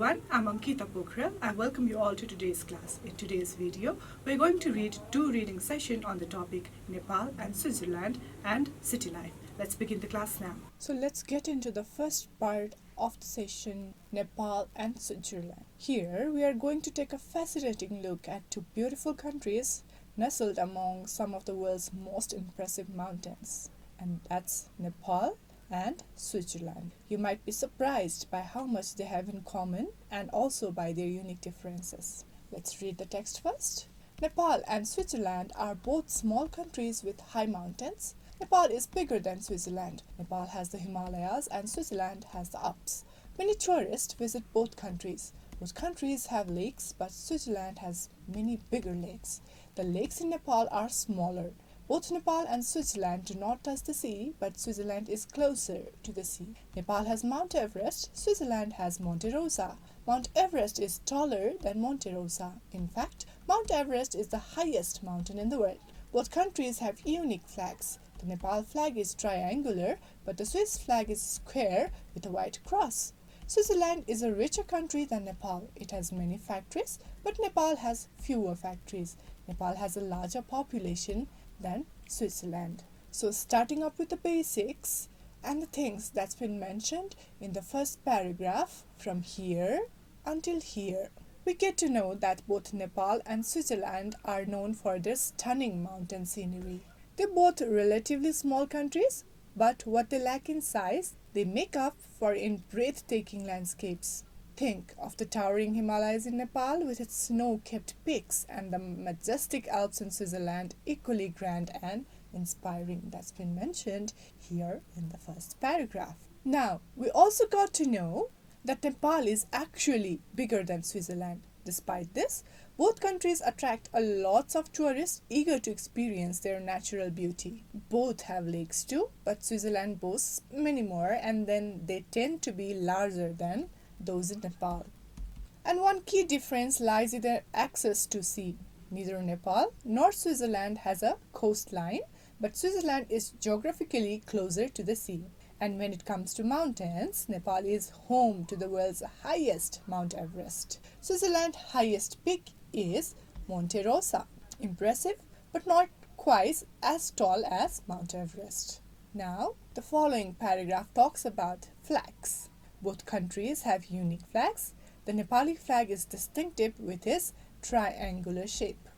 everyone, I'm Ankita Pokharel. I welcome you all to today's class. In today's video, we're going to read two reading sessions on the topic Nepal and Switzerland and city life. Let's begin the class now. So let's get into the first part of the session, Nepal and Switzerland. Here we are going to take a fascinating look at two beautiful countries nestled among some of the world's most impressive mountains, and that's Nepal and Switzerland. You might be surprised by how much they have in common and also by their unique differences. Let's read the text first. Nepal and Switzerland are both small countries with high mountains. Nepal is bigger than Switzerland. Nepal has the Himalayas and Switzerland has the Alps. Many tourists visit both countries. Both countries have lakes, but Switzerland has many bigger lakes. The lakes in Nepal are smaller. Both Nepal and Switzerland do not touch the sea, but Switzerland is closer to the sea. Nepal has Mount Everest, Switzerland has Monte Rosa. Mount Everest is taller than Monte Rosa. In fact, Mount Everest is the highest mountain in the world. Both countries have unique flags. The Nepal flag is triangular, but the Swiss flag is square with a white cross. Switzerland is a richer country than Nepal. It has many factories, but Nepal has fewer factories. Nepal has a larger population than Switzerland. So starting up with the basics and the things that's been mentioned in the first paragraph from here until here, we get to know that both Nepal and Switzerland are known for their stunning mountain scenery. They're both relatively small countries, but what they lack in size, they make up for in breathtaking landscapes. Think of the towering Himalayas in Nepal with its snow-capped peaks and the majestic Alps in Switzerland, equally grand and inspiring. That's been mentioned here in the first paragraph. Now, we also got to know that Nepal is actually bigger than Switzerland. Despite this, both countries attract a lots of tourists eager to experience their natural beauty. Both have lakes too, but Switzerland boasts many more, and then they tend to be larger than those in Nepal. And one key difference lies in their access to sea. Neither Nepal nor Switzerland has a coastline, but Switzerland is geographically closer to the sea. And when it comes to mountains, Nepal is home to the world's highest Mount Everest. Switzerland's highest peak is Monte Rosa. Impressive, but not quite as tall as Mount Everest. Now, the following paragraph talks about flags. Both countries have unique flags. The Nepali flag is distinctive with its triangular shape,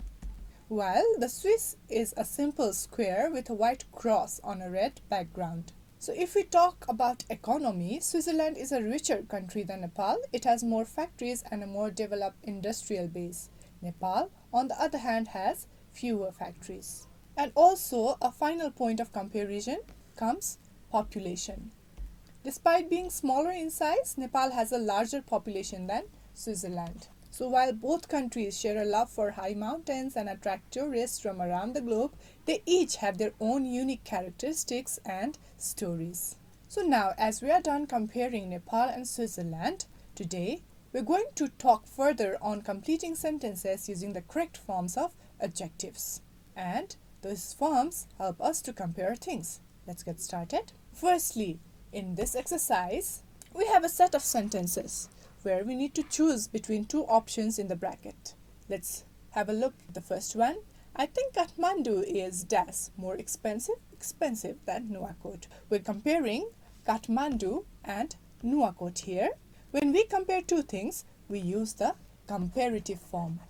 while the Swiss is a simple square with a white cross on a red background. So if we talk about economy, Switzerland is a richer country than Nepal. It has more factories and a more developed industrial base. Nepal, on the other hand, has fewer factories. And also, a final point of comparison comes population. Despite being smaller in size, Nepal has a larger population than Switzerland. So while both countries share a love for high mountains and attract tourists from around the globe, they each have their own unique characteristics and stories. So now, as we are done comparing Nepal and Switzerland, today we're going to talk further on completing sentences using the correct forms of adjectives. And those forms help us to compare things. Let's get started. Firstly, in this exercise, we have a set of sentences where we need to choose between two options in the bracket. Let's have a look at the first one. I think Kathmandu is more expensive than Nuwakot. We're comparing Kathmandu and Nuwakot here. When we compare two things, we use the comparative form.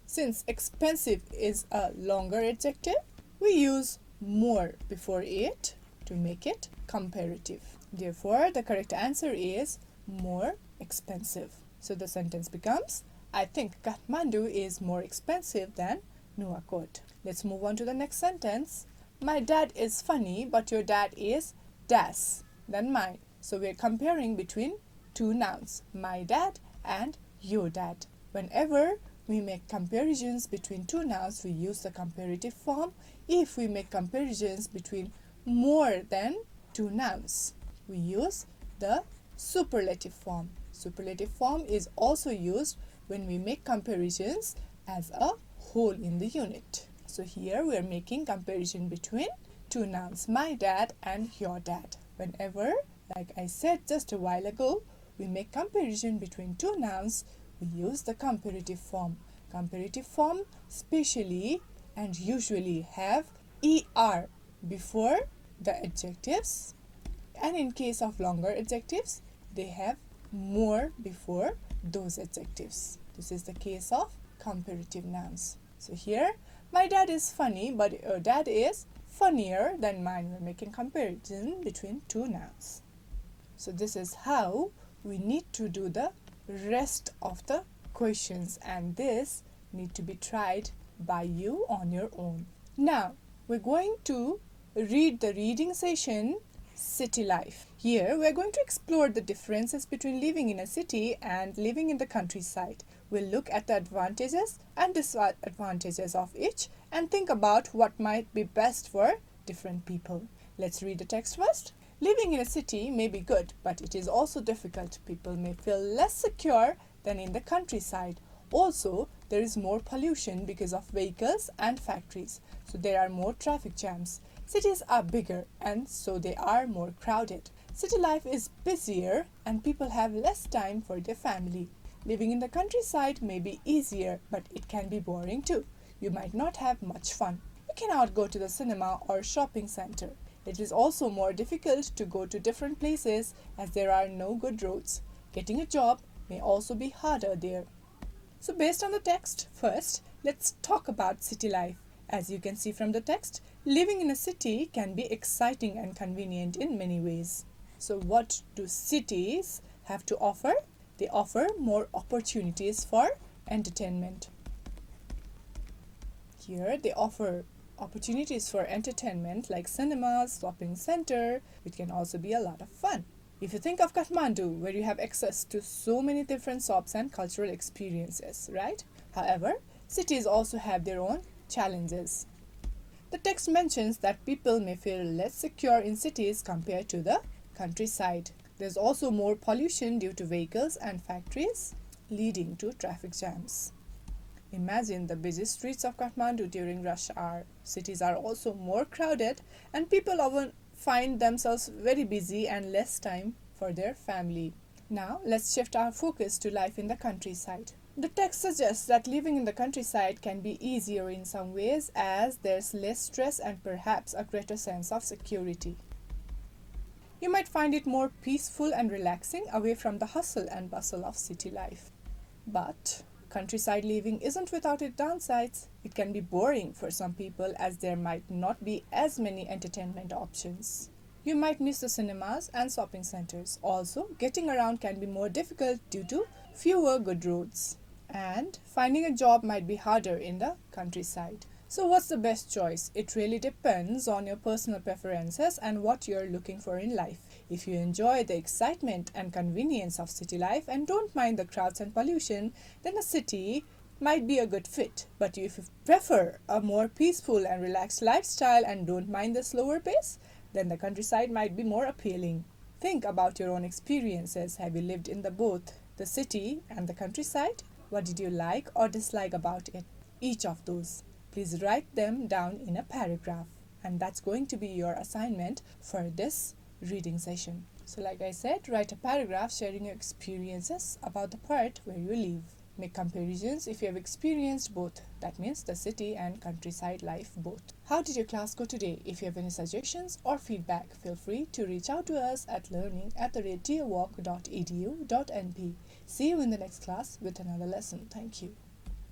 Since expensive is a longer adjective, we use more before it to make it comparative. Therefore, the correct answer is more expensive. So the sentence becomes, I think Kathmandu is more expensive than Nuwakot. Let's move on to the next sentence. My dad is funny, but your dad is than mine. So we're comparing between two nouns, my dad and your dad. Whenever we make comparisons between two nouns, we use the comparative form. If we make comparisons between more than two nouns, we use the superlative form. Superlative form is also used when we make comparisons as a whole in the unit. So here we are making comparison between two nouns, my dad and your dad. Whenever, like I said just a while ago, we make comparison between two nouns, we use the comparative form. Comparative form specially and usually have er before the adjectives, and in case of longer adjectives, they have more before those adjectives. This is the case of comparative nouns. So here, my dad is funny, but your dad is funnier than mine. We're making comparison between two nouns. So this is how we need to do the rest of the questions, and this need to be tried by you on your own. Now, we're going to read the reading session, City Life. Here, we're going to explore the differences between living in a city and living in the countryside. We'll look at the advantages and disadvantages of each and think about what might be best for different people. Let's read the text first. Living in a city may be good, but it is also difficult. People may feel less secure than in the countryside. Also, there is more pollution because of vehicles and factories, so there are more traffic jams. Cities are bigger and so they are more crowded. City life is busier and people have less time for their family. Living in the countryside may be easier, but it can be boring too. You might not have much fun. You cannot go to the cinema or shopping center. It is also more difficult to go to different places as there are no good roads. Getting a job may also be harder there. So based on the text, first, let's talk about city life. As you can see from the text, living in a city can be exciting and convenient in many ways. So what do cities have to offer? They offer more opportunities for entertainment. Here they offer opportunities for entertainment like cinemas, shopping center, which can also be a lot of fun. If you think of Kathmandu, where you have access to so many different shops and cultural experiences, right? However, cities also have their own challenges. The text mentions that people may feel less secure in cities compared to the countryside. There's also more pollution due to vehicles and factories, leading to traffic jams. Imagine the busy streets of Kathmandu during rush hour. Cities are also more crowded and people often find themselves very busy and less time for their family. Now, let's shift our focus to life in the countryside. The text suggests that living in the countryside can be easier in some ways as there's less stress and perhaps a greater sense of security. You might find it more peaceful and relaxing away from the hustle and bustle of city life. But countryside living isn't without its downsides. It can be boring for some people as there might not be as many entertainment options. You might miss the cinemas and shopping centers. Also, getting around can be more difficult due to fewer good roads. And finding a job might be harder in the countryside. So what's the best choice? It really depends on your personal preferences and what you're looking for in life. If you enjoy the excitement and convenience of city life and don't mind the crowds and pollution, then a city might be a good fit. But if you prefer a more peaceful and relaxed lifestyle and don't mind the slower pace, then the countryside might be more appealing. Think about your own experiences. Have you lived in both the city and the countryside? What did you like or dislike about it? Each of those. Please write them down in a paragraph, and that's going to be your assignment for this reading session. So like I said, write a paragraph sharing your experiences about the part where you live. Make comparisons if you have experienced both. That means the city and countryside life both. How did your class go today? If you have any suggestions or feedback, feel free to reach out to us at learning@dearwalk.edu.np. See you in the next class with another lesson. Thank you.